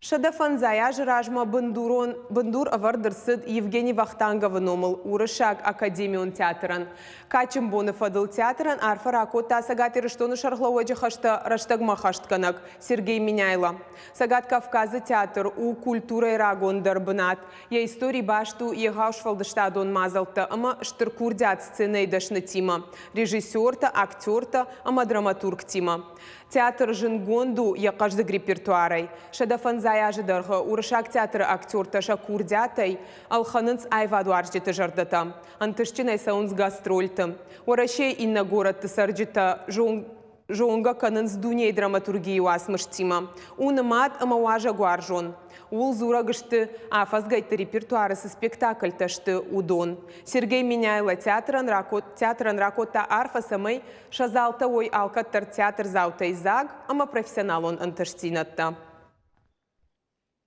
Шадафан зая жражма бандур авардырсыд Евгений Вахтангова номыл урышак академион театран. Качым боны фадыл театран арфа ракота сагат ирыштоны шархлауаджи хашта раштагма хаштканак Сергей Миняйла. Сагат Кавказы театр у культура ирагондар бынат. Я истории башту егауш фалдыштадон мазалта, ама штыркурдят сценой дашны тима. Режиссерта, актерта, ама драматург тима. Театр жингонду яқаждык репертуарай. Шадафан заяжыдырғы урышак театр актерта шакурдятай алханынц айвадуаржеті жардата. Антышчинай саунц гастрольты. Орашей инна город тысарджита жоңга канынц дуней драматургию асмыштима. Унымат амауажа гуаржон. Ул зурагышты афазгайты репертуарысы спектакль ташты удон. Сергей Миняйла театран ракотта арфа самый шазалта ой алкаттар театр заута изаг, ама профессионал он антыштинатта.